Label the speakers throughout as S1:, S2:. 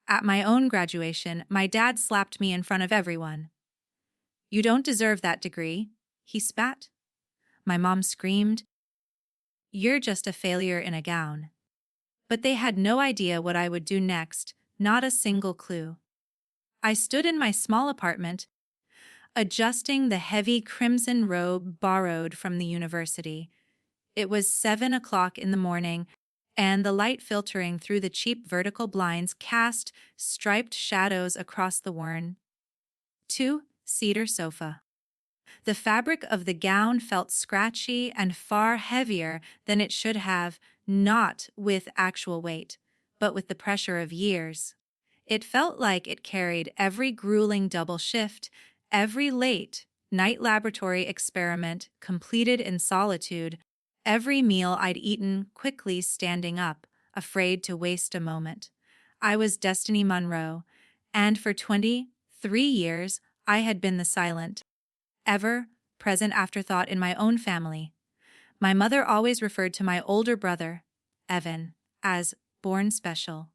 S1: At my own graduation, my dad slapped me in front of everyone. "You don't deserve that degree," he spat. My mom screamed, "You're just a failure in a gown." But they had no idea what I would do next, not a single clue. I stood in my small apartment, adjusting the heavy crimson robe borrowed from the university. It was 7 o'clock in the morning, and the light filtering through the cheap vertical blinds cast striped shadows across the worn, two-seater sofa. The fabric of the gown felt scratchy and far heavier than it should have, not with actual weight, but with the pressure of years. It felt like it carried every grueling double shift, every late night laboratory experiment completed in solitude, every meal I'd eaten quickly standing up, afraid to waste a moment. I was Destiny Monroe, and for 23 years I had been the silent, ever present afterthought in my own family. My mother always referred to my older brother, Evan, as born special.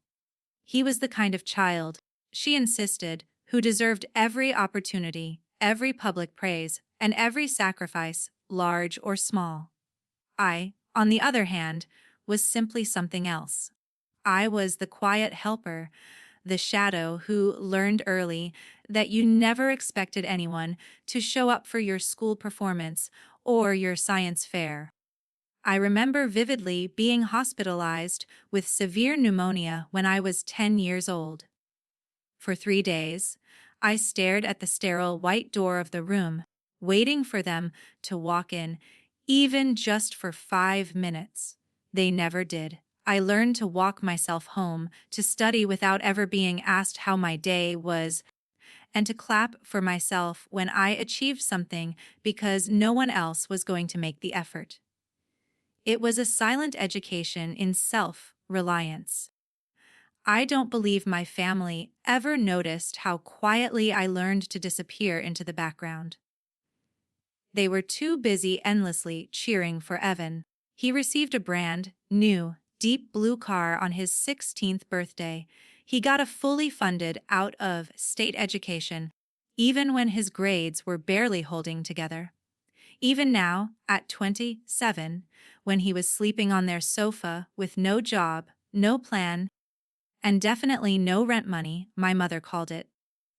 S1: He was the kind of child, she insisted, who deserved every opportunity, every public praise, and every sacrifice, large or small. I, on the other hand, was simply something else. I was the quiet helper, the shadow who learned early that you never expected anyone to show up for your school performance or your science fair. I remember vividly being hospitalized with severe pneumonia when I was 10 years old. For 3 days, I stared at the sterile white door of the room, waiting for them to walk in, even just for 5 minutes. They never did. I learned to walk myself home, to study without ever being asked how my day was, and to clap for myself when I achieved something because no one else was going to make the effort. It was a silent education in self-reliance. I don't believe my family ever noticed how quietly I learned to disappear into the background. They were too busy endlessly cheering for Evan. He received a brand new, deep blue car on his 16th birthday. He got a fully funded out-of-state education, even when his grades were barely holding together. Even now, at 27, when he was sleeping on their sofa with no job, no plan, and definitely no rent money, my mother called it,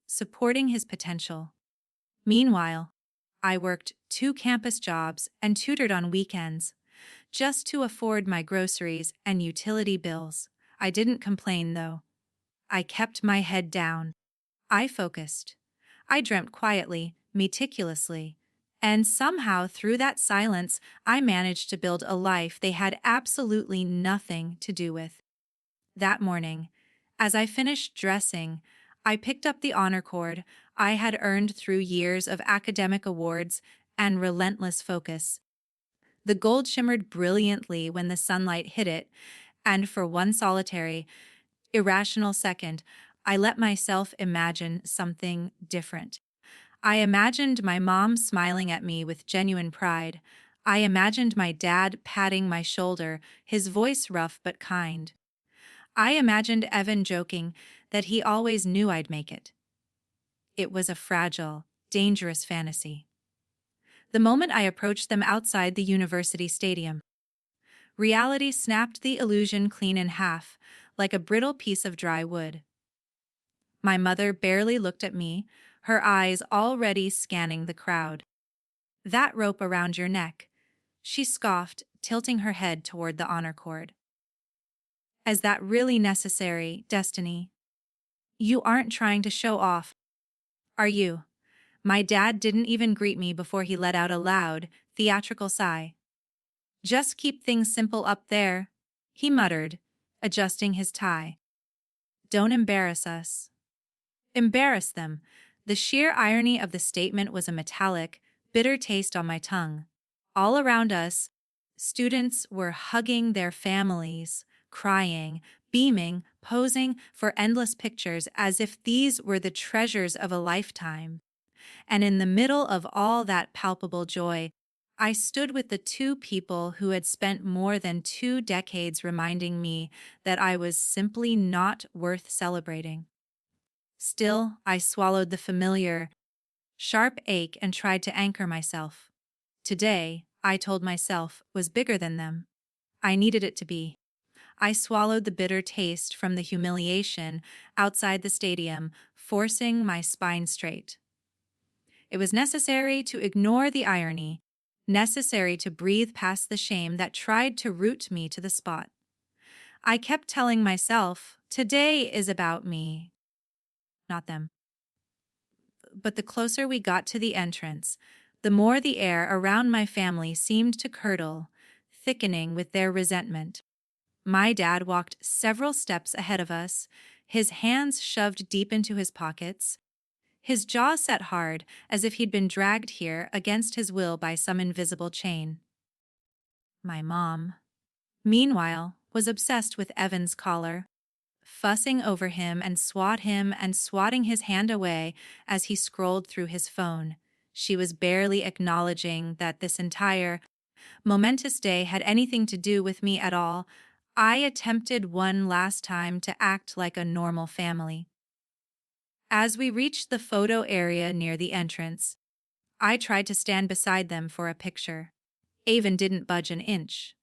S1: supporting his potential. Meanwhile, I worked 2 campus jobs and tutored on weekends, just to afford my groceries and utility bills. I didn't complain, though. I kept my head down. I focused. I dreamt quietly, meticulously. And somehow, through that silence, I managed to build a life they had absolutely nothing to do with. That morning, as I finished dressing, I picked up the honor cord I had earned through years of academic awards and relentless focus. The gold shimmered brilliantly when the sunlight hit it, and for one solitary, irrational second, I let myself imagine something different. I imagined my mom smiling at me with genuine pride. I imagined my dad patting my shoulder, his voice rough but kind. I imagined Evan joking that he always knew I'd make it. It was a fragile, dangerous fantasy. The moment I approached them outside the university stadium, reality snapped the illusion clean in half, like a brittle piece of dry wood. My mother barely looked at me, her eyes already scanning the crowd. "That rope around your neck," she scoffed, tilting her head toward the honor cord. "Is that really necessary, Destiny? You aren't trying to show off, are you?" My dad didn't even greet me before he let out a loud, theatrical sigh. "Just keep things simple up there," he muttered, adjusting his tie. "Don't embarrass us." Embarrass them. The sheer irony of the statement was a metallic, bitter taste on my tongue. All around us, students were hugging their families, crying, beaming, posing for endless pictures as if these were the treasures of a lifetime. And in the middle of all that palpable joy, I stood with the two people who had spent more than 2 decades reminding me that I was simply not worth celebrating. Still, I swallowed the familiar, sharp ache and tried to anchor myself. Today, I told myself, was bigger than them. I needed it to be. I swallowed the bitter taste from the humiliation outside the stadium, forcing my spine straight. It was necessary to ignore the irony, necessary to breathe past the shame that tried to root me to the spot. I kept telling myself, today is about me, not them. But the closer we got to the entrance, the more the air around my family seemed to curdle, thickening with their resentment. My dad walked several steps ahead of us, his hands shoved deep into his pockets, his jaw set hard as if he'd been dragged here against his will by some invisible chain. My mom, meanwhile, was obsessed with Evan's collar, fussing over him and swatting his hand away as he scrolled through his phone. She was barely acknowledging that this entire momentous day had anything to do with me at all. I attempted one last time to act like a normal family. As we reached the photo area near the entrance, I tried to stand beside them for a picture. Avon didn't budge an inch.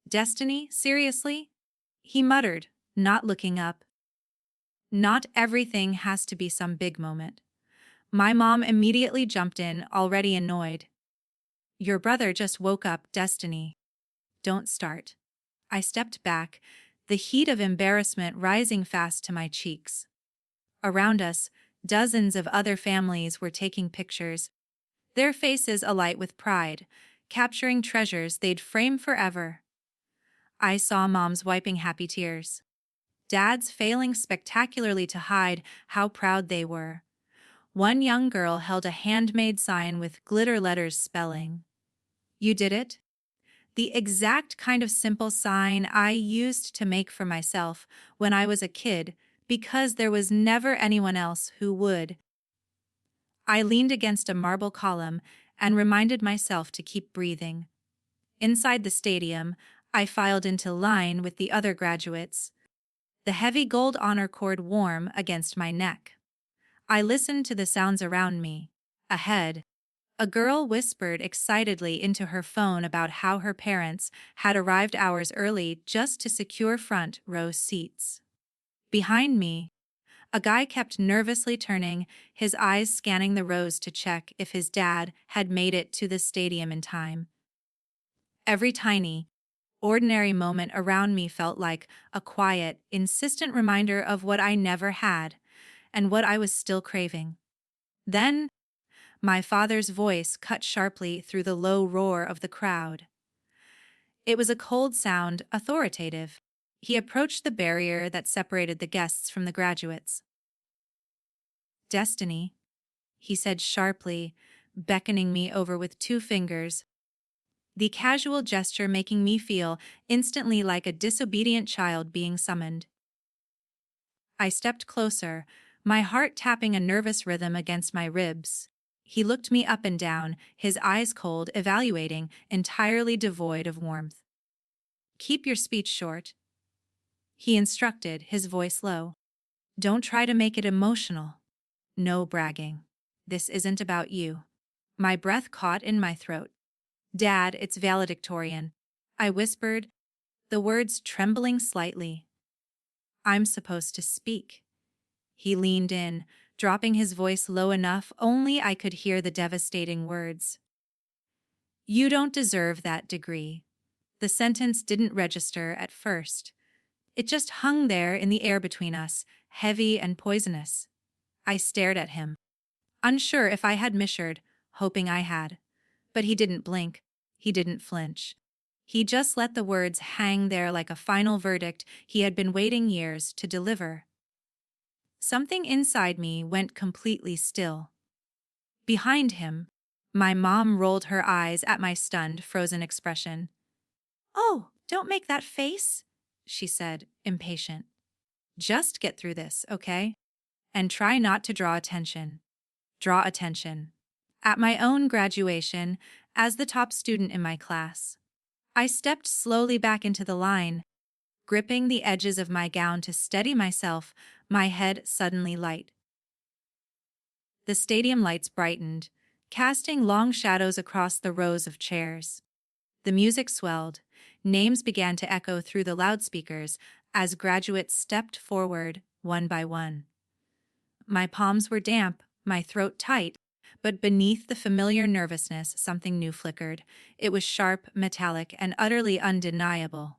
S1: Destiny, seriously? He muttered, not looking up. Not everything has to be some big moment. My mom immediately jumped in, already annoyed. Your brother just woke up, Destiny. Don't start. I stepped back, the heat of embarrassment rising fast to my cheeks. Around us, dozens of other families were taking pictures, their faces alight with pride, capturing treasures they'd frame forever. I saw moms wiping happy tears, dads failing spectacularly to hide how proud they were. One young girl held a handmade sign with glitter letters spelling, "You did it?" The exact kind of simple sign I used to make for myself when I was a kid because there was never anyone else who would. I leaned against a marble column and reminded myself to keep breathing. Inside the stadium, I filed into line with the other graduates, the heavy gold honor cord warm against my neck. I listened to the sounds around me. Ahead, a girl whispered excitedly into her phone about how her parents had arrived hours early just to secure front row seats. Behind me, a guy kept nervously turning, his eyes scanning the rows to check if his dad had made it to the stadium in time. Every tiny, ordinary moment around me felt like a quiet, insistent reminder of what I never had and what I was still craving. Then, my father's voice cut sharply through the low roar of the crowd. It was a cold sound, authoritative. He approached the barrier that separated the guests from the graduates. "Destiny," he said sharply, beckoning me over with 2 fingers, the casual gesture making me feel instantly like a disobedient child being summoned. I stepped closer, my heart tapping a nervous rhythm against my ribs. He looked me up and down, his eyes cold, evaluating, entirely devoid of warmth. "Keep your speech short," he instructed, his voice low. "Don't try to make it emotional. No bragging. This isn't about you." My breath caught in my throat. "Dad, it's valedictorian," I whispered, the words trembling slightly. "I'm supposed to speak." He leaned in, dropping his voice low enough only I could hear the devastating words. "You don't deserve that degree." The sentence didn't register at first. It just hung there in the air between us, heavy and poisonous. I stared at him, unsure if I had misheard, hoping I had. But he didn't blink. He didn't flinch. He just let the words hang there like a final verdict he had been waiting years to deliver. Something inside me went completely still. Behind him, my mom rolled her eyes at my stunned, frozen expression. "Oh, don't make that face," she said, impatient. "Just get through this, okay? And try not to draw attention." Draw attention. At my own graduation, As the top student in my class, I stepped slowly back into the line, gripping the edges of my gown to steady myself, my head suddenly light. The stadium lights brightened, casting long shadows across the rows of chairs. The music swelled. Names began to echo through the loudspeakers as graduates stepped forward one by one. My palms were damp, my throat tight, but beneath the familiar nervousness, something new flickered. It was sharp, metallic, and utterly undeniable.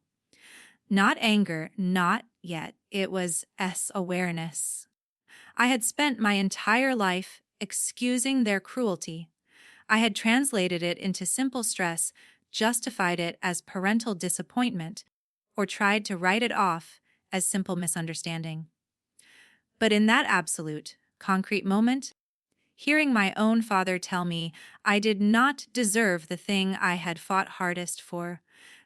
S1: Not anger, not yet. It was awareness. I had spent my entire life excusing their cruelty. I had translated it into simple stress, justified it as parental disappointment, or tried to write it off as simple misunderstanding. But in that absolute, concrete moment, hearing my own father tell me I did not deserve the thing I had fought hardest for,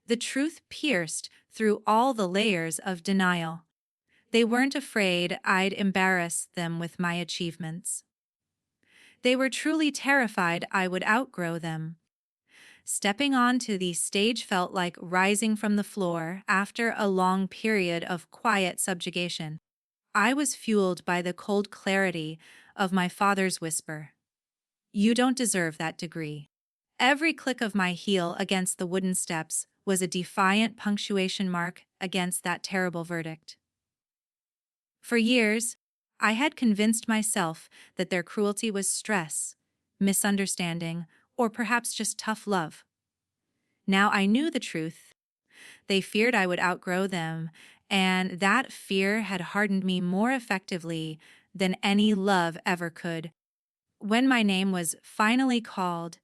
S1: the truth pierced through all the layers of denial. They weren't afraid I'd embarrass them with my achievements. They were truly terrified I would outgrow them. Stepping onto the stage felt like rising from the floor after a long period of quiet subjugation. I was fueled by the cold clarity of my father's whisper. "You don't deserve that degree." Every click of my heel against the wooden steps was a defiant punctuation mark against that terrible verdict. For years, I had convinced myself that their cruelty was stress, misunderstanding, or perhaps just tough love. Now I knew the truth. They feared I would outgrow them, and that fear had hardened me more effectively than any love ever could. When my name was finally called,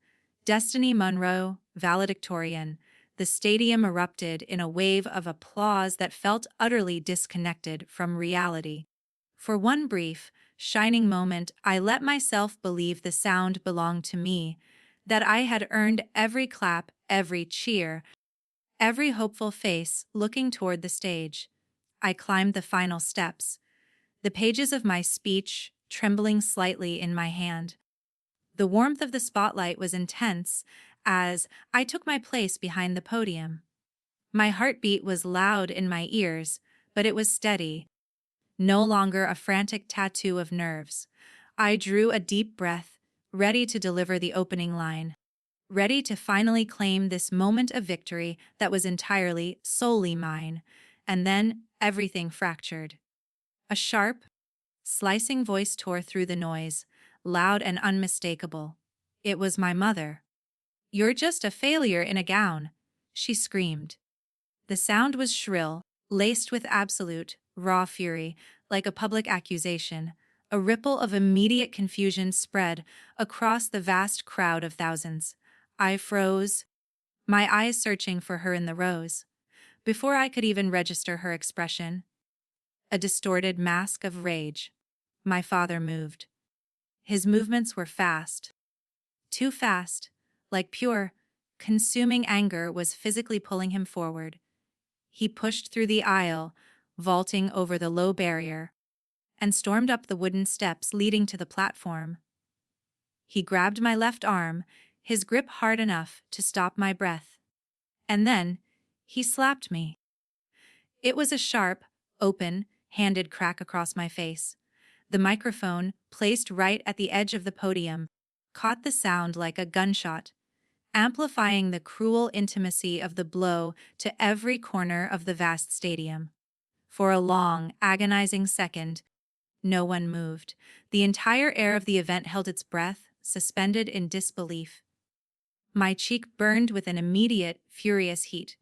S1: Destiny Monroe, valedictorian, the stadium erupted in a wave of applause that felt utterly disconnected from reality. For one brief, shining moment, I let myself believe the sound belonged to me, that I had earned every clap, every cheer, every hopeful face looking toward the stage. I climbed the final steps, the pages of my speech trembling slightly in my hand. The warmth of the spotlight was intense as I took my place behind the podium. My heartbeat was loud in my ears, but it was steady, no longer a frantic tattoo of nerves. I drew a deep breath, ready to deliver the opening line, ready to finally claim this moment of victory that was entirely, solely mine. And then everything fractured. A sharp, slicing voice tore through the noise, loud and unmistakable. It was my mother. "You're just a failure in a gown," she screamed. The sound was shrill, laced with absolute, raw fury, like a public accusation. A ripple of immediate confusion spread across the vast crowd of thousands. I froze, my eyes searching for her in the rows. Before I could even register her expression, a distorted mask of rage, my father moved. His movements were fast, too fast, like pure, consuming anger was physically pulling him forward. He pushed through the aisle, vaulting over the low barrier, and stormed up the wooden steps leading to the platform. He grabbed my left arm, his grip hard enough to stop my breath. And then, he slapped me. It was a sharp, open-handed crack across my face. The microphone, placed right at the edge of the podium, caught the sound like a gunshot, amplifying the cruel intimacy of the blow to every corner of the vast stadium. For a long, agonizing second, no one moved. The entire air of the event held its breath, suspended in disbelief. My cheek burned with an immediate, furious heat.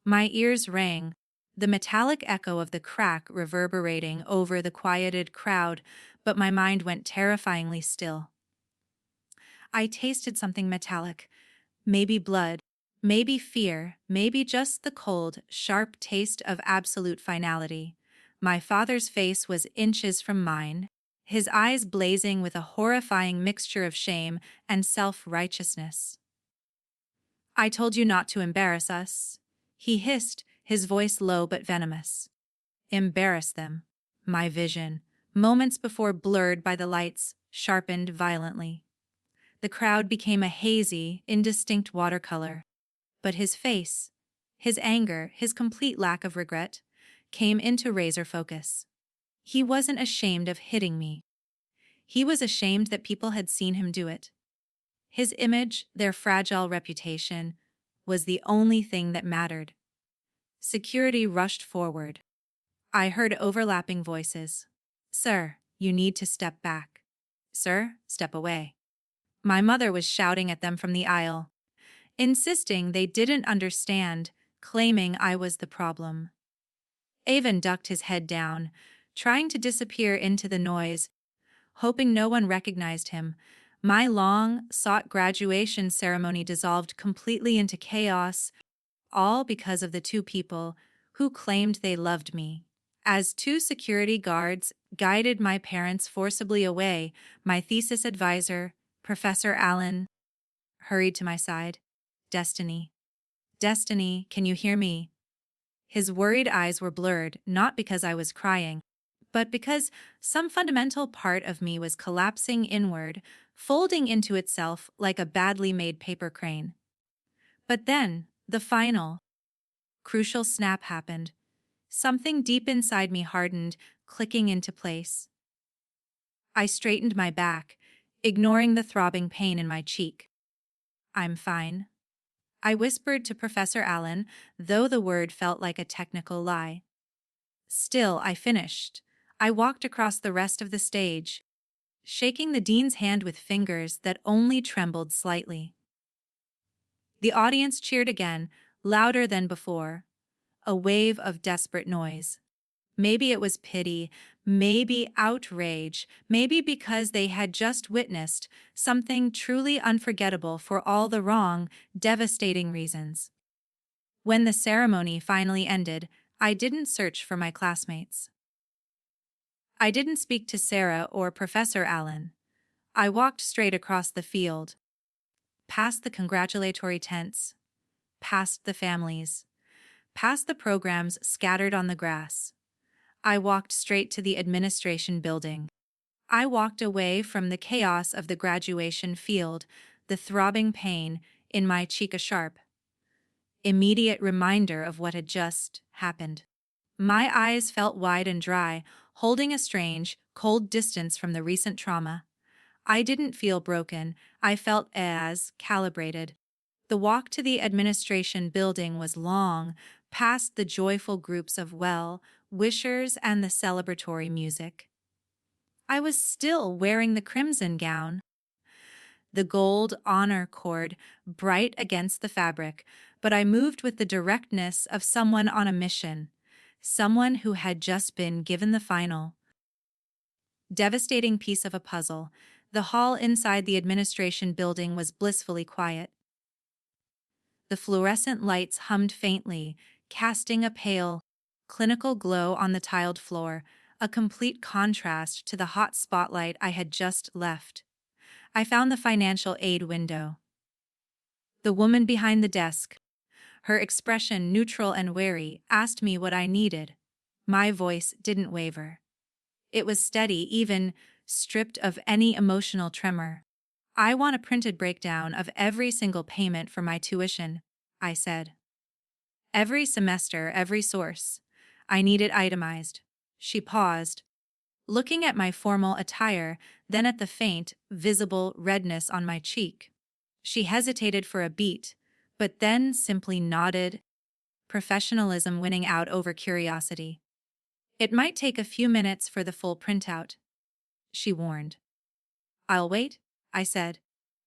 S1: My ears rang, the metallic echo of the crack reverberating over the quieted crowd, but my mind went terrifyingly still. I tasted something metallic, maybe blood, maybe fear, maybe just the cold, sharp taste of absolute finality. My father's face was inches from mine, his eyes blazing with a horrifying mixture of shame and self-righteousness. "I told you not to embarrass us," he hissed, his voice low but venomous. Embarrass them. My vision, moments before blurred by the lights, sharpened violently. The crowd became a hazy, indistinct watercolor. But his face, his anger, his complete lack of regret, came into razor focus. He wasn't ashamed of hitting me. He was ashamed that people had seen him do it. His image, their fragile reputation, was the only thing that mattered. Security rushed forward. I heard overlapping voices. "Sir, you need to step back. Sir, step away." My mother was shouting at them from the aisle, insisting they didn't understand, claiming I was the problem. Avon ducked his head down, trying to disappear into the noise, hoping no one recognized him. My long-sought graduation ceremony dissolved completely into chaos, all because of the two people who claimed they loved me. As two security guards guided my parents forcibly away, my thesis advisor, Professor Allen, hurried to my side. "Destiny. Destiny, can you hear me?" His worried eyes were blurred, not because I was crying, but because some fundamental part of me was collapsing inward, folding into itself like a badly made paper crane. But then, the final, crucial snap happened. Something deep inside me hardened, clicking into place. I straightened my back, ignoring the throbbing pain in my cheek. "I'm fine," I whispered to Professor Allen, though the word felt like a technical lie. Still, I finished. I walked across the rest of the stage, shaking the dean's hand with fingers that only trembled slightly. The audience cheered again, louder than before, a wave of desperate noise. Maybe it was pity, maybe outrage, maybe because they had just witnessed something truly unforgettable for all the wrong, devastating reasons. When the ceremony finally ended, I didn't search for my classmates. I didn't speak to Sarah or Professor Allen. I walked straight across the field, past the congratulatory tents, past the families, past the programs scattered on the grass. I walked straight to the administration building. I walked away from the chaos of the graduation field, the throbbing pain in my cheek a sharp, immediate reminder of what had just happened. My eyes felt wide and dry, holding a strange, cold distance from the recent trauma. I didn't feel broken, I felt as calibrated. The walk to the administration building was long, past the joyful groups of well-wishers and the celebratory music. I was still wearing the crimson gown, the gold honor cord bright against the fabric, but I moved with the directness of someone on a mission, someone who had just been given the final, devastating piece of a puzzle. The hall inside the administration building was blissfully quiet. The fluorescent lights hummed faintly, casting a pale, clinical glow on the tiled floor, a complete contrast to the hot spotlight I had just left. I found the financial aid window. The woman behind the desk, her expression neutral and wary, asked me what I needed. My voice didn't waver. It was steady, even stripped of any emotional tremor. "I want a printed breakdown of every single payment for my tuition," I said. "Every semester, every source. I need it itemized." She paused, looking at my formal attire, then at the faint, visible redness on my cheek. She hesitated for a beat, but then simply nodded, professionalism winning out over curiosity. "It might take a few minutes for the full printout," she warned. "I'll wait," I said.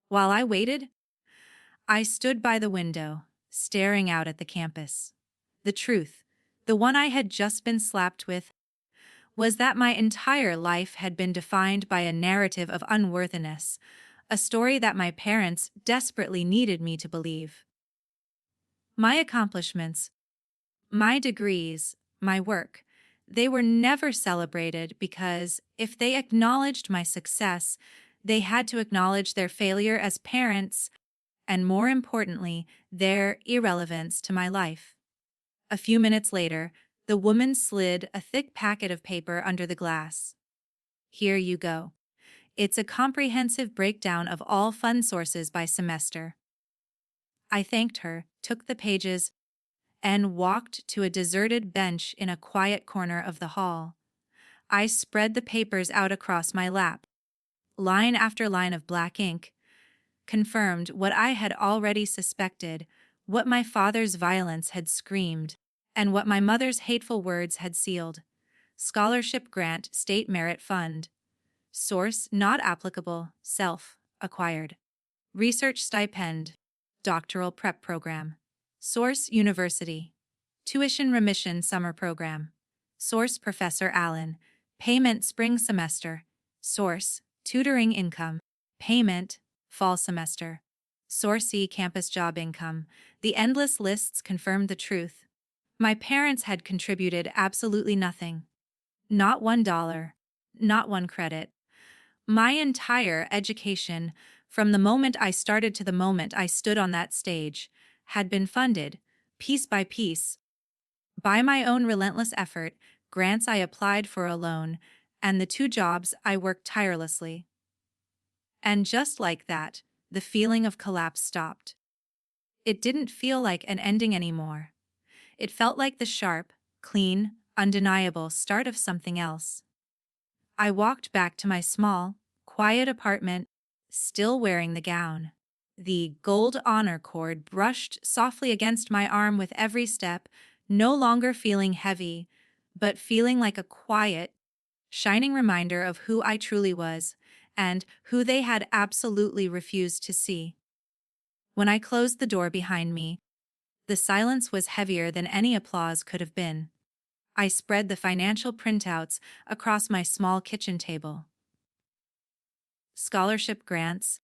S1: While I waited, I stood by the window, staring out at the campus. The truth, the one I had just been slapped with, was that my entire life had been defined by a narrative of unworthiness, a story that my parents desperately needed me to believe. My accomplishments, my degrees, my work, they were never celebrated because if they acknowledged my success, they had to acknowledge their failure as parents and, more importantly, their irrelevance to my life. A few minutes later, the woman slid a thick packet of paper under the glass. "Here you go. It's a comprehensive breakdown of all fund sources by semester. I thanked her, took the pages, and walked to a deserted bench in a quiet corner of the hall. I spread the papers out across my lap. Line after line of black ink confirmed what I had already suspected, what my father's violence had screamed, and what my mother's hateful words had sealed. Scholarship grant, State Merit Fund. Source not applicable, self-acquired. Research stipend, doctoral prep program. Source university. Tuition remission summer program. Source Professor Allen. Payment spring semester. Source tutoring income. Payment fall semester. Source E campus job income. The endless lists confirmed the truth. My parents had contributed absolutely nothing. Not $1. Not one credit. My entire education, from the moment I started to the moment I stood on that stage, had been funded, piece by piece, by my own relentless effort, grants I applied for alone, and the 2 jobs I worked tirelessly. And just like that, the feeling of collapse stopped. It didn't feel like an ending anymore. It felt like the sharp, clean, undeniable start of something else. I walked back to my small, quiet apartment, still wearing the gown. The gold honor cord brushed softly against my arm with every step, no longer feeling heavy, but feeling like a quiet, shining reminder of who I truly was and who they had absolutely refused to see. When I closed the door behind me, the silence was heavier than any applause could have been. I spread the financial printouts across my small kitchen table. Scholarship grants,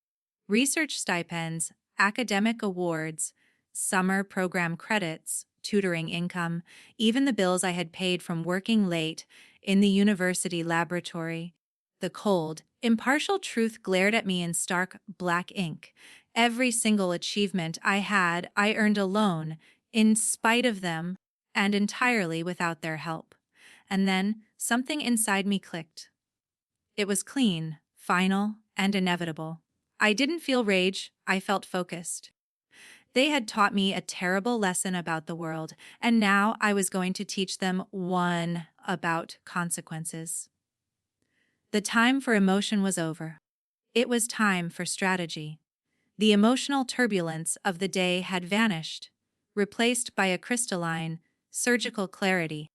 S1: research stipends, academic awards, summer program credits, tutoring income, even the bills I had paid from working late in the university laboratory. The cold, impartial truth glared at me in stark black ink. Every single achievement I had, I earned alone, in spite of them, and entirely without their help. And then something inside me clicked. It was clean, final, and inevitable. I didn't feel rage, I felt focused. They had taught me a terrible lesson about the world, and now I was going to teach them one about consequences. The time for emotion was over. It was time for strategy. The emotional turbulence of the day had vanished, replaced by a crystalline, surgical clarity.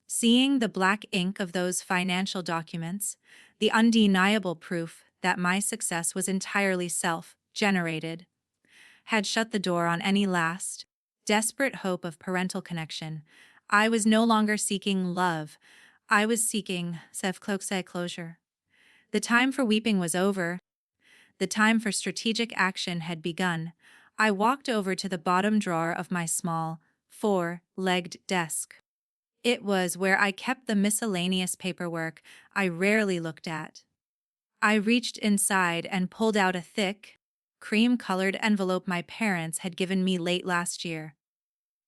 S1: Seeing the black ink of those financial documents, the undeniable proof that my success was entirely self-generated, had shut the door on any last, desperate hope of parental connection. I was no longer seeking love. I was seeking self-closure. The time for weeping was over. The time for strategic action had begun. I walked over to the bottom drawer of my small, 4-legged desk. It was where I kept the miscellaneous paperwork I rarely looked at. I reached inside and pulled out a thick, cream-colored envelope my parents had given me late last year.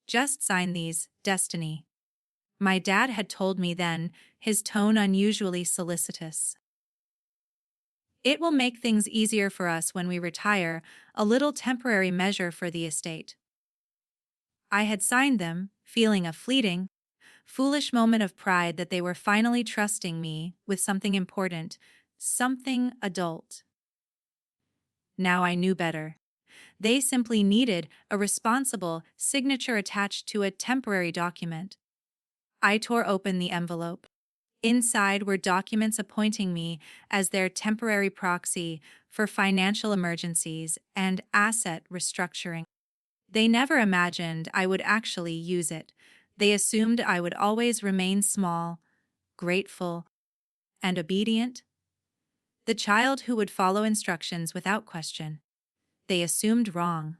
S1: Just sign these, Destiny. My dad had told me then, his tone unusually solicitous. It will make things easier for us when we retire, a little temporary measure for the estate. I had signed them, feeling a fleeting, foolish moment of pride that they were finally trusting me with something important, something adult. Now I knew better. They simply needed a responsible signature attached to a temporary document. I tore open the envelope. Inside were documents appointing me as their temporary proxy for financial emergencies and asset restructuring. They never imagined I would actually use it. They assumed I would always remain small, grateful, and obedient. The child who would follow instructions without question. They assumed wrong.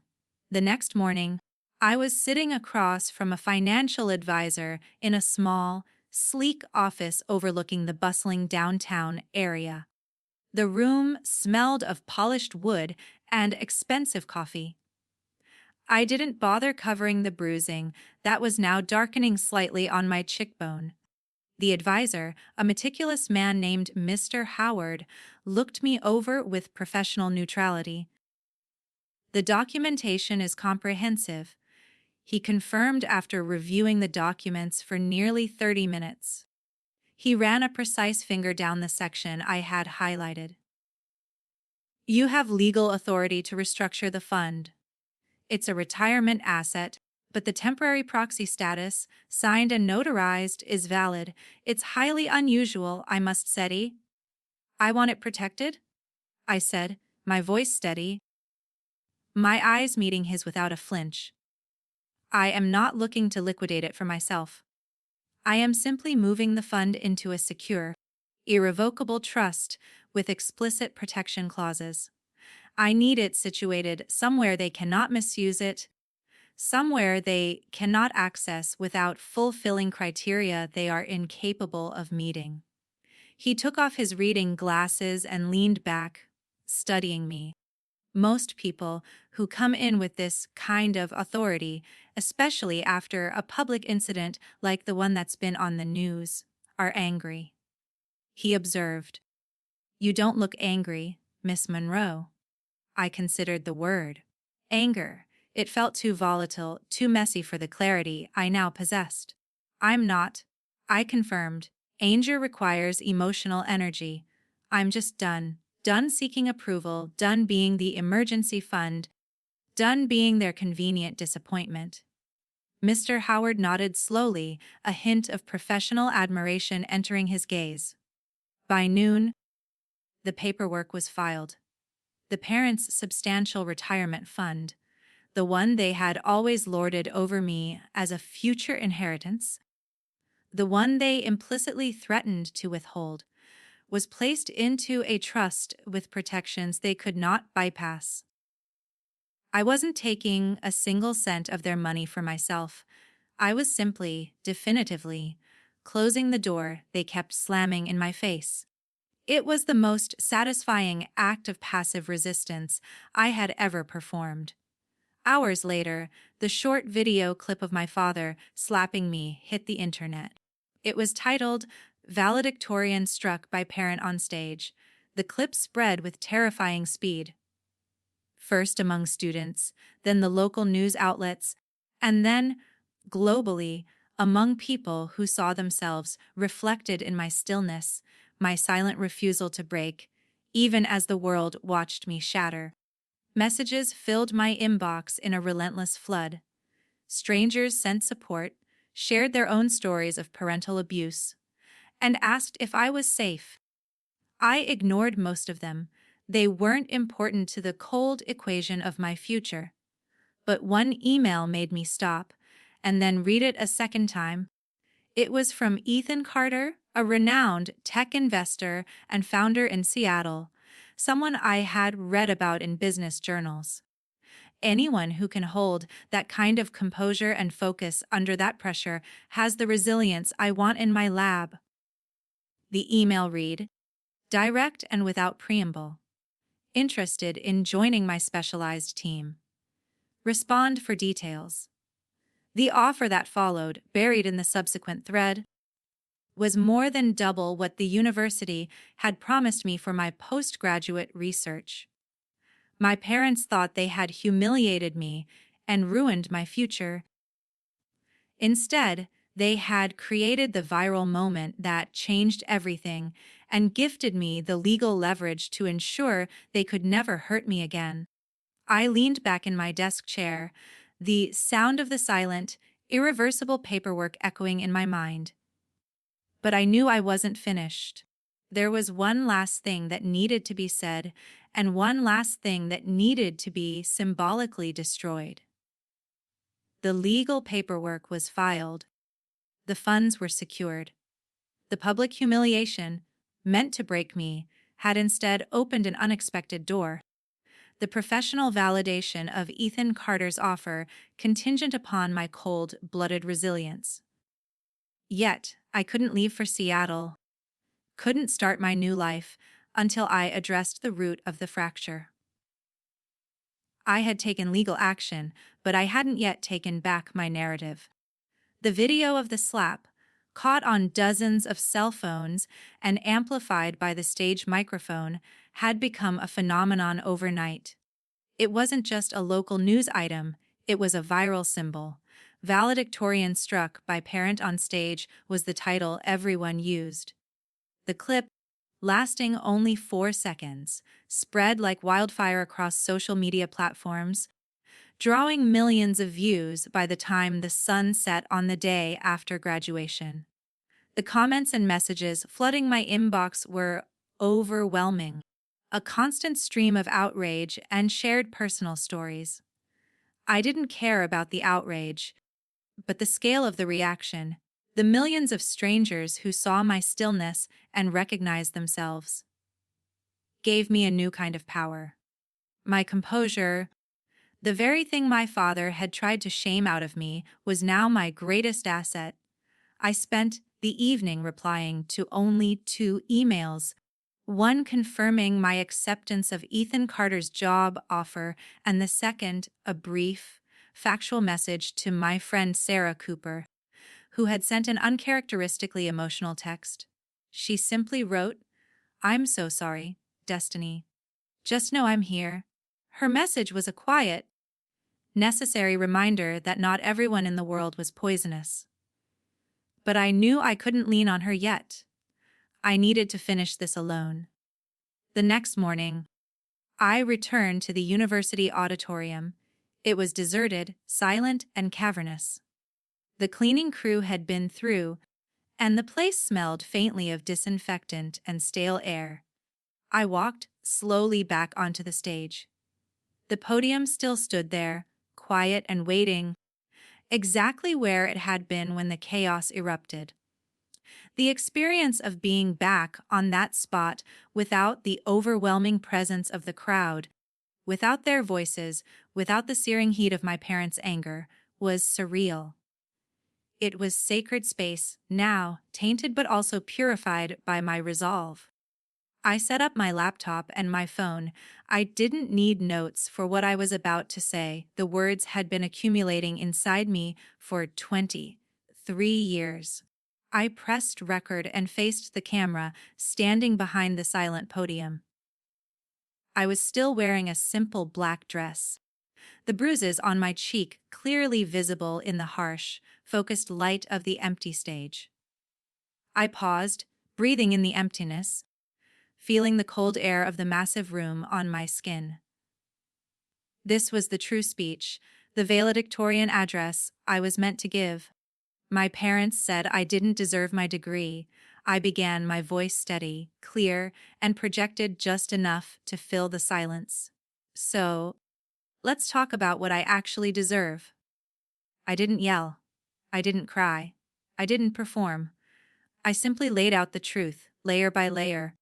S1: The next morning, I was sitting across from a financial advisor in a small, sleek office overlooking the bustling downtown area. The room smelled of polished wood and expensive coffee. I didn't bother covering the bruising that was now darkening slightly on my cheekbone. The advisor, a meticulous man named Mr. Howard, looked me over with professional neutrality. The documentation is comprehensive, he confirmed after reviewing the documents for nearly 30 minutes. He ran a precise finger down the section I had highlighted. You have legal authority to restructure the fund. It's a retirement asset, but the temporary proxy status, signed and notarized, is valid. It's highly unusual, I must say. I want it protected, I said, my voice steady, my eyes meeting his without a flinch. I am not looking to liquidate it for myself. I am simply moving the fund into a secure, irrevocable trust with explicit protection clauses. I need it situated somewhere they cannot misuse it, somewhere they cannot access without fulfilling criteria they are incapable of meeting. He took off his reading glasses and leaned back, studying me. Most people who come in with this kind of authority, especially after a public incident like the one that's been on the news, are angry. He observed, "You don't look angry, Miss Monroe." I considered the word. Anger. It felt too volatile, too messy for the clarity I now possessed. I'm not, I confirmed. Anger requires emotional energy. I'm just done. Done seeking approval, done being the emergency fund, done being their convenient disappointment. Mr. Howard nodded slowly, a hint of professional admiration entering his gaze. By noon, the paperwork was filed. The parents' substantial retirement fund, the one they had always lorded over me as a future inheritance, the one they implicitly threatened to withhold, was placed into a trust with protections they could not bypass. I wasn't taking a single cent of their money for myself. I was simply, definitively, closing the door they kept slamming in my face. It was the most satisfying act of passive resistance I had ever performed. Hours later, the short video clip of my father slapping me hit the internet. It was titled, "Valedictorian Struck by Parent on Stage." The clip spread with terrifying speed. First among students, then the local news outlets, and then, globally, among people who saw themselves reflected in my stillness, my silent refusal to break, even as the world watched me shatter. Messages filled my inbox in a relentless flood. Strangers sent support, shared their own stories of parental abuse, and asked if I was safe. I ignored most of them. They weren't important to the cold equation of my future. But one email made me stop, and then read it a second time. It was from Ethan Carter, a renowned tech investor and founder in Seattle, someone I had read about in business journals. Anyone who can hold that kind of composure and focus under that pressure has the resilience I want in my lab. The email read, direct and without preamble. Interested in joining my specialized team. Respond for details. The offer that followed, buried in the subsequent thread, was more than double what the university had promised me for my postgraduate research. My parents thought they had humiliated me and ruined my future. Instead, they had created the viral moment that changed everything and gifted me the legal leverage to ensure they could never hurt me again. I leaned back in my desk chair, the sound of the silent, irreversible paperwork echoing in my mind. But I knew I wasn't finished. There was one last thing that needed to be said, and one last thing that needed to be symbolically destroyed. The legal paperwork was filed. The funds were secured. The public humiliation, meant to break me, had instead opened an unexpected door. The professional validation of Ethan Carter's offer contingent upon my cold-blooded resilience. Yet, I couldn't leave for Seattle, couldn't start my new life until I addressed the root of the fracture. I had taken legal action, but I hadn't yet taken back my narrative. The video of the slap, caught on dozens of cell phones and amplified by the stage microphone, had become a phenomenon overnight. It wasn't just a local news item, it was a viral symbol. Valedictorian struck by parent on stage was the title everyone used. The clip, lasting only 4 seconds, spread like wildfire across social media platforms, drawing millions of views by the time the sun set on the day after graduation. The comments and messages flooding my inbox were overwhelming, a constant stream of outrage and shared personal stories. I didn't care about the outrage, but the scale of the reaction, the millions of strangers who saw my stillness and recognized themselves, gave me a new kind of power. My composure, the very thing my father had tried to shame out of me, was now my greatest asset. I spent the evening replying to only 2 emails, one confirming my acceptance of Ethan Carter's job offer, and the second a brief, factual message to my friend Sarah Cooper, who had sent an uncharacteristically emotional text. She simply wrote, "I'm so sorry, Destiny. Just know I'm here." Her message was a quiet, necessary reminder that not everyone in the world was poisonous. But I knew I couldn't lean on her yet. I needed to finish this alone. The next morning, I returned to the university auditorium. It was deserted, silent, and cavernous. The cleaning crew had been through, and the place smelled faintly of disinfectant and stale air. I walked slowly back onto the stage. The podium still stood there, quiet and waiting, exactly where it had been when the chaos erupted. The experience of being back on that spot without the overwhelming presence of the crowd, without their voices, without the searing heat of my parents' anger, was surreal. It was sacred space, now tainted but also purified by my resolve. I set up my laptop and my phone. I didn't need notes for what I was about to say. The words had been accumulating inside me for 23 years. I pressed record and faced the camera, standing behind the silent podium. I was still wearing a simple black dress, the bruises on my cheek clearly visible in the harsh, focused light of the empty stage. I paused, breathing in the emptiness, feeling the cold air of the massive room on my skin. This was the true speech, the valedictorian address I was meant to give. My parents said I didn't deserve my degree. I began, my voice steady, clear, and projected just enough to fill the silence. So, let's talk about what I actually deserve. I didn't yell. I didn't cry. I didn't perform. I simply laid out the truth, layer by layer.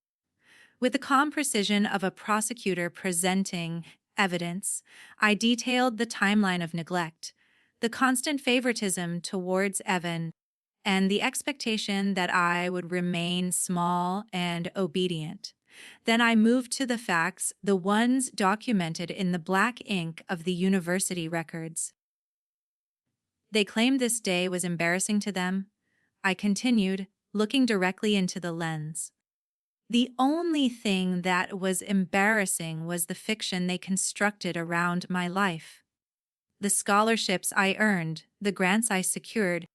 S1: With the calm precision of a prosecutor presenting evidence, I detailed the timeline of neglect, the constant favoritism towards Evan, and the expectation that I would remain small and obedient. Then I moved to the facts, the ones documented in the black ink of the university records. They claimed this day was embarrassing to them. I continued, looking directly into the lens. The only thing that was embarrassing was the fiction they constructed around my life. The scholarships I earned, the grants I secured,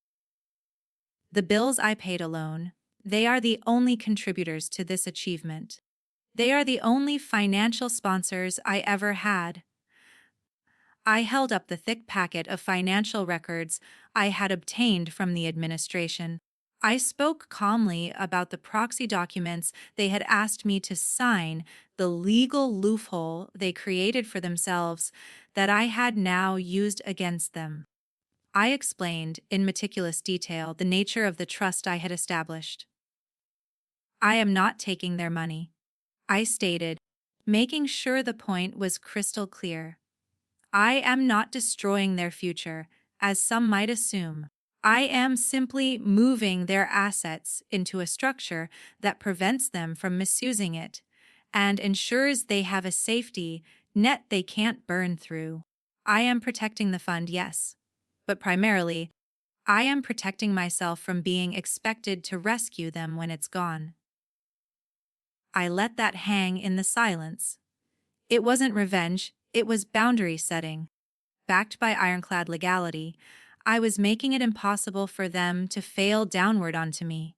S1: the bills I paid alone, they are the only contributors to this achievement. They are the only financial sponsors I ever had. I held up the thick packet of financial records I had obtained from the administration. I spoke calmly about the proxy documents they had asked me to sign, the legal loophole they created for themselves that I had now used against them. I explained in meticulous detail the nature of the trust I had established. I am not taking their money, I stated, making sure the point was crystal clear. I am not destroying their future, as some might assume. I am simply moving their assets into a structure that prevents them from misusing it and ensures they have a safety net they can't burn through. I am protecting the fund, yes, but primarily, I am protecting myself from being expected to rescue them when it's gone. I let that hang in the silence. It wasn't revenge, it was boundary setting. Backed by ironclad legality, I was making it impossible for them to fail downward onto me.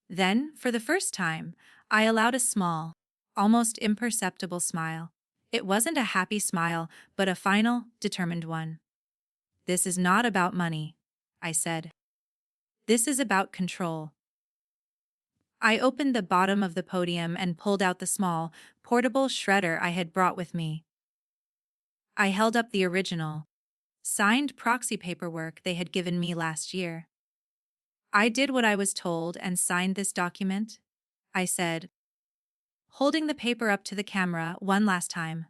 S1: Then, for the first time, I allowed a small, almost imperceptible smile. It wasn't a happy smile, but a final, determined one. "This is not about money," I said. "This is about control." I opened the bottom of the podium and pulled out the small, portable shredder I had brought with me. I held up the original, signed proxy paperwork they had given me last year. "I did what I was told and signed this document," I said, holding the paper up to the camera one last time.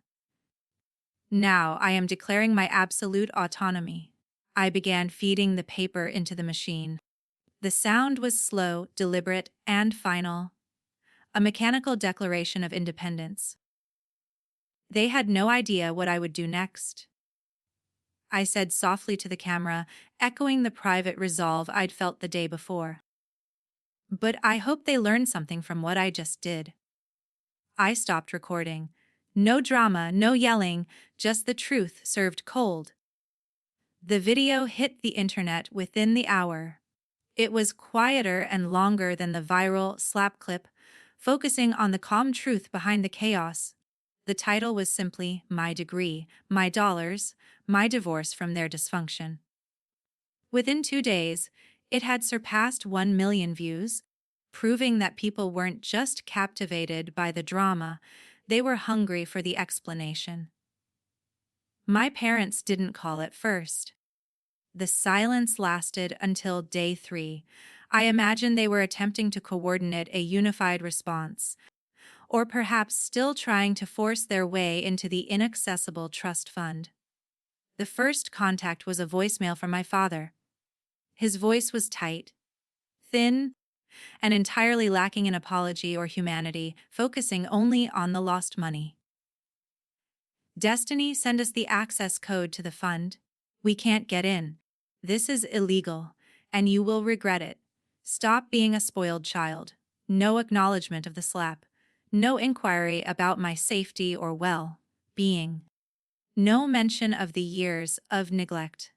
S1: "Now I am declaring my absolute autonomy." I began feeding the paper into the machine. The sound was slow, deliberate, and final, a mechanical declaration of independence. They had no idea what I would do next. I said softly to the camera, echoing the private resolve I'd felt the day before. "But I hope they learned something from what I just did." I stopped recording. No drama, no yelling, just the truth served cold. The video hit the internet within the hour. It was quieter and longer than the viral slap clip, focusing on the calm truth behind the chaos. The title was simply "My Degree, My Dollars, My Divorce from Their Dysfunction." Within 2 days, it had surpassed 1 million views, proving that people weren't just captivated by the drama, they were hungry for the explanation. My parents didn't call it first. The silence lasted until day 3. I imagine they were attempting to coordinate a unified response, or perhaps still trying to force their way into the inaccessible trust fund. The first contact was a voicemail from my father. His voice was tight, thin, and entirely lacking in apology or humanity, focusing only on the lost money. "Destiny, send us the access code to the fund. We can't get in. This is illegal, and you will regret it. Stop being a spoiled child." No acknowledgement of the slap. No inquiry about my safety or well-being. No mention of the years of neglect.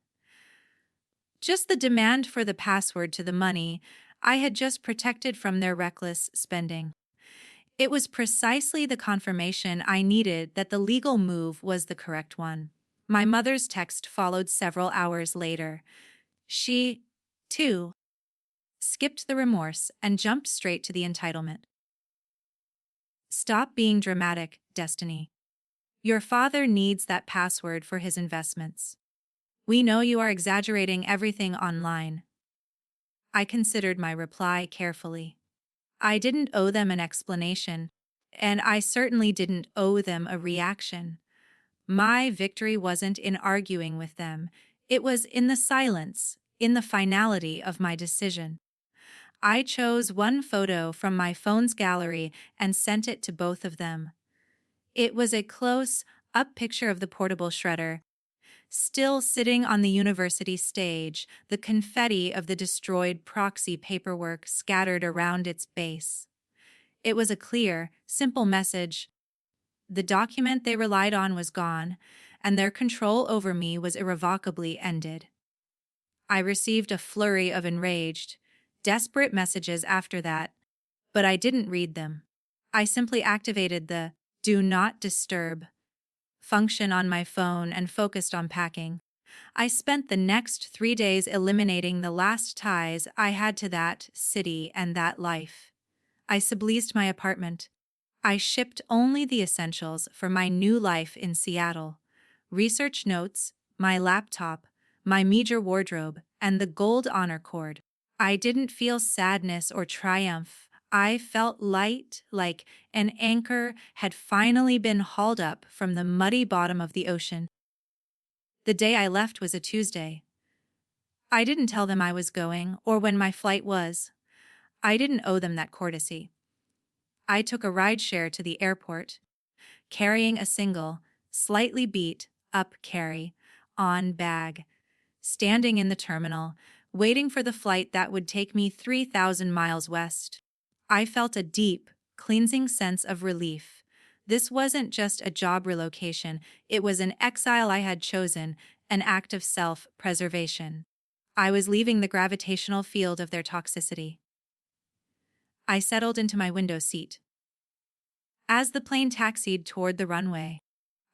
S1: Just the demand for the password to the money I had just protected from their reckless spending. It was precisely the confirmation I needed that the legal move was the correct one. My mother's text followed several hours later. She, too, skipped the remorse and jumped straight to the entitlement. "Stop being dramatic, Destiny. Your father needs that password for his investments. We know you are exaggerating everything online." I considered my reply carefully. I didn't owe them an explanation, and I certainly didn't owe them a reaction. My victory wasn't in arguing with them. It was in the silence, in the finality of my decision. I chose one photo from my phone's gallery and sent it to both of them. It was a close-up picture of the portable shredder, still sitting on the university stage, the confetti of the destroyed proxy paperwork scattered around its base. It was a clear, simple message. The document they relied on was gone, and their control over me was irrevocably ended. I received a flurry of enraged, desperate messages after that, but I didn't read them. I simply activated the "Do Not Disturb" function on my phone and focused on packing. I spent the next 3 days eliminating the last ties I had to that city and that life. I subleased my apartment. I shipped only the essentials for my new life in Seattle: research notes, my laptop, my meager wardrobe, and the gold honor cord. I didn't feel sadness or triumph. I felt light, like an anchor had finally been hauled up from the muddy bottom of the ocean. The day I left was a Tuesday. I didn't tell them I was going or when my flight was. I didn't owe them that courtesy. I took a rideshare to the airport, carrying a single, slightly beat-up carry-on bag, standing in the terminal, waiting for the flight that would take me 3,000 miles west. I felt a deep, cleansing sense of relief. This wasn't just a job relocation, it was an exile I had chosen, an act of self-preservation. I was leaving the gravitational field of their toxicity. I settled into my window seat. As the plane taxied toward the runway,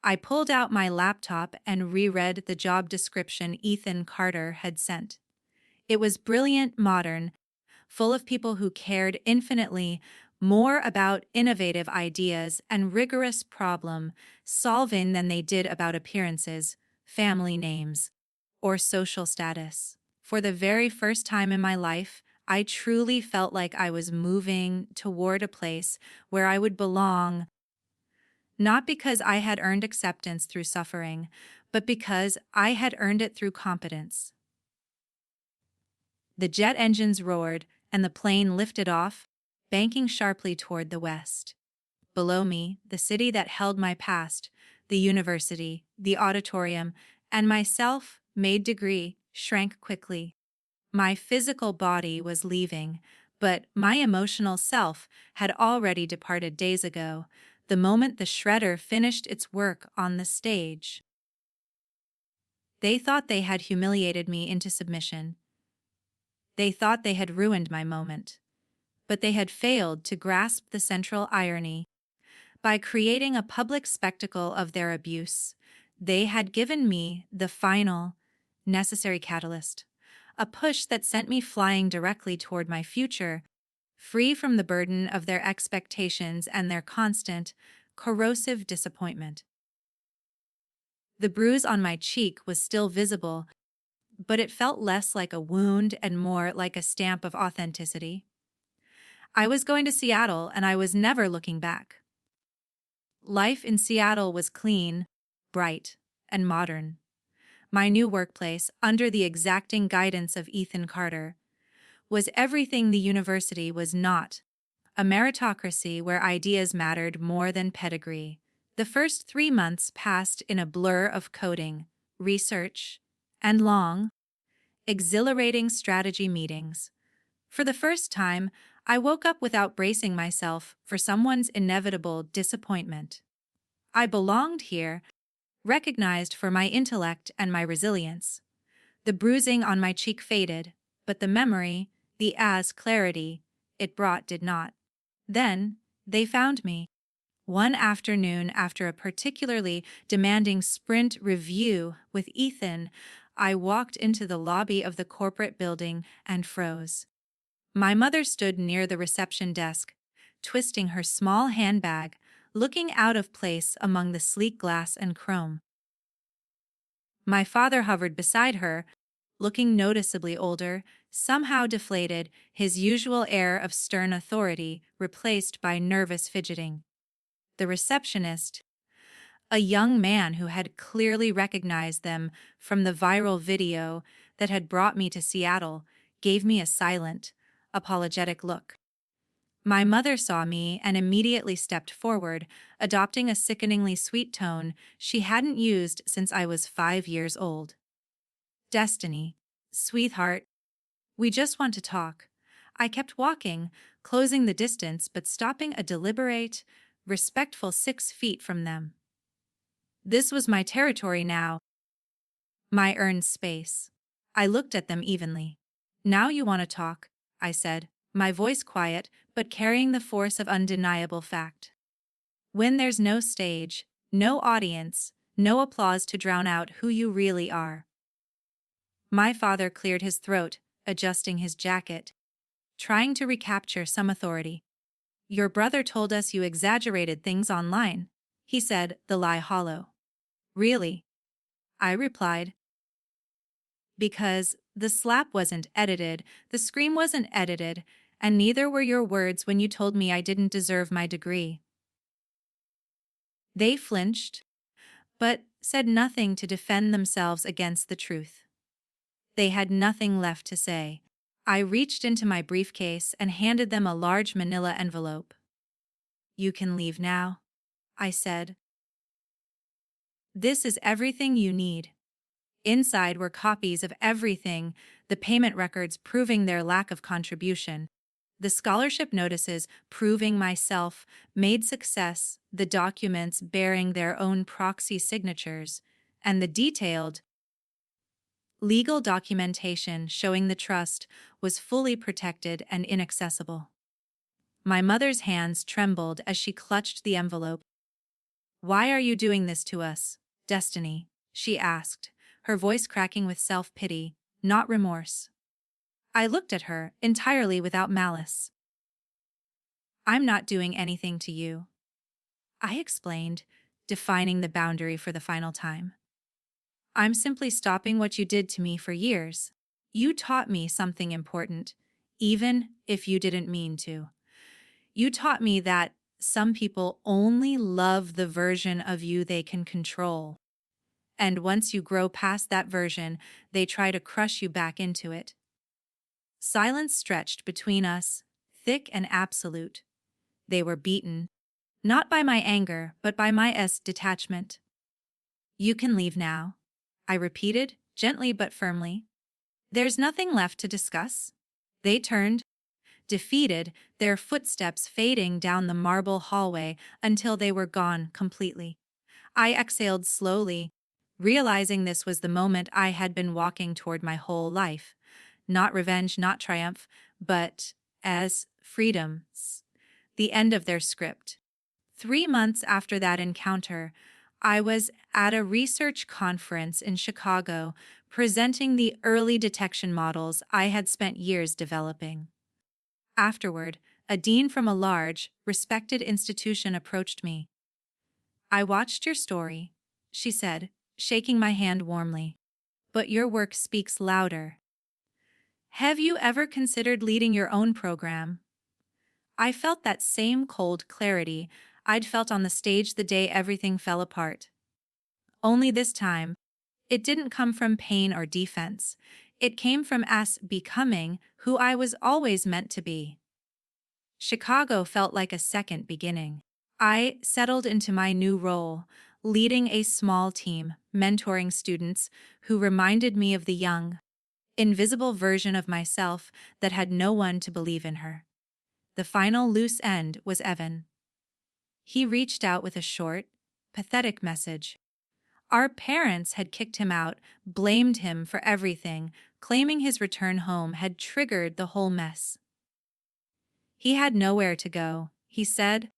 S1: I pulled out my laptop and reread the job description Ethan Carter had sent. It was brilliant, modern, full of people who cared infinitely more about innovative ideas and rigorous problem solving than they did about appearances, family names, or social status. For the very first time in my life, I truly felt like I was moving toward a place where I would belong, not because I had earned acceptance through suffering, but because I had earned it through competence. The jet engines roared, and the plane lifted off, banking sharply toward the west. Below me, the city that held my past, the university, the auditorium, and my self-made degree shrank quickly. My physical body was leaving, but my emotional self had already departed days ago, the moment the shredder finished its work on the stage. They thought they had humiliated me into submission. They thought they had ruined my moment. But they had failed to grasp the central irony. By creating a public spectacle of their abuse, they had given me the final, necessary catalyst, a push that sent me flying directly toward my future, free from the burden of their expectations and their constant, corrosive disappointment. The bruise on my cheek was still visible, but it felt less like a wound and more like a stamp of authenticity. I was going to Seattle, and I was never looking back. Life in Seattle was clean, bright, and modern. My new workplace, under the exacting guidance of Ethan Carter, was everything the university was not, a meritocracy where ideas mattered more than pedigree. The first 3 months passed in a blur of coding, research, and long, exhilarating strategy meetings. For the first time, I woke up without bracing myself for someone's inevitable disappointment. I belonged here, recognized for my intellect and my resilience. The bruising on my cheek faded, but the memory, the clarity it brought did not. Then, they found me. One afternoon, after a particularly demanding sprint review with Ethan, I walked into the lobby of the corporate building and froze. My mother stood near the reception desk, twisting her small handbag, looking out of place among the sleek glass and chrome. My father hovered beside her, looking noticeably older, somehow deflated, his usual air of stern authority replaced by nervous fidgeting. The receptionist, a young man who had clearly recognized them from the viral video that had brought me to Seattle, gave me a silent, apologetic look. My mother saw me and immediately stepped forward, adopting a sickeningly sweet tone she hadn't used since I was 5 years old. "Destiny, sweetheart, we just want to talk." I kept walking, closing the distance but stopping a deliberate, respectful 6 feet from them. This was my territory now, my earned space. I looked at them evenly. "Now you want to talk," I said, my voice quiet but carrying the force of undeniable fact. "When there's no stage, no audience, no applause to drown out who you really are." My father cleared his throat, adjusting his jacket, trying to recapture some authority. "Your brother told us you exaggerated things online," he said, the lie hollow. "Really?" I replied. "Because the slap wasn't edited, the scream wasn't edited, and neither were your words when you told me I didn't deserve my degree." They flinched, but said nothing to defend themselves against the truth. They had nothing left to say. I reached into my briefcase and handed them a large manila envelope. "You can leave now," I said. "This is everything you need." Inside were copies of everything, the payment records proving their lack of contribution, the scholarship notices proving my self-made success, the documents bearing their own proxy signatures, and the detailed legal documentation showing the trust was fully protected and inaccessible. My mother's hands trembled as she clutched the envelope. "Why are you doing this to us, Destiny?" she asked, her voice cracking with self-pity, not remorse. I looked at her, entirely without malice. "I'm not doing anything to you," I explained, defining the boundary for the final time. "I'm simply stopping what you did to me for years. You taught me something important, even if you didn't mean to. You taught me that some people only love the version of you they can control. And once you grow past that version, they try to crush you back into it." Silence stretched between us, thick and absolute. They were beaten, not by my anger, but by my detachment. "You can leave now," I repeated, gently but firmly. "There's nothing left to discuss." They turned, defeated, their footsteps fading down the marble hallway until they were gone completely. I exhaled slowly, realizing this was the moment I had been walking toward my whole life. Not revenge, not triumph, but as freedom. The end of their script. 3 months after that encounter, I was at a research conference in Chicago presenting the early detection models I had spent years developing. Afterward, a dean from a large, respected institution approached me. "I watched your story," she said, shaking my hand warmly. "But your work speaks louder. Have you ever considered leading your own program?" I felt that same cold clarity I'd felt on the stage the day everything fell apart. Only this time, it didn't come from pain or defense. It came from us becoming who I was always meant to be. Chicago felt like a second beginning. I settled into my new role, leading a small team, mentoring students who reminded me of the young, invisible version of myself that had no one to believe in her. The final loose end was Evan. He reached out with a short, pathetic message. Our parents had kicked him out, blamed him for everything, claiming his return home had triggered the whole mess. He had nowhere to go, he said,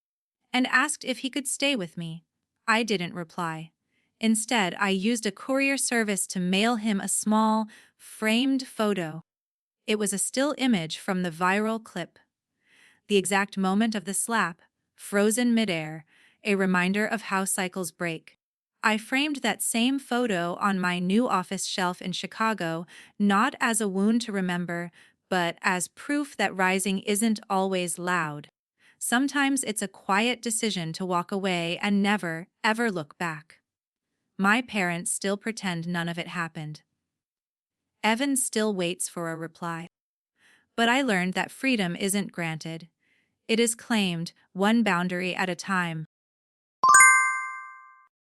S1: and asked if he could stay with me. I didn't reply. Instead, I used a courier service to mail him a small, framed photo. It was a still image from the viral clip. The exact moment of the slap, frozen midair, a reminder of how cycles break. I framed that same photo on my new office shelf in Chicago, not as a wound to remember, but as proof that rising isn't always loud. Sometimes it's a quiet decision to walk away and never, ever look back. My parents still pretend none of it happened. Evan still waits for a reply. But I learned that freedom isn't granted. It is claimed, one boundary at a time.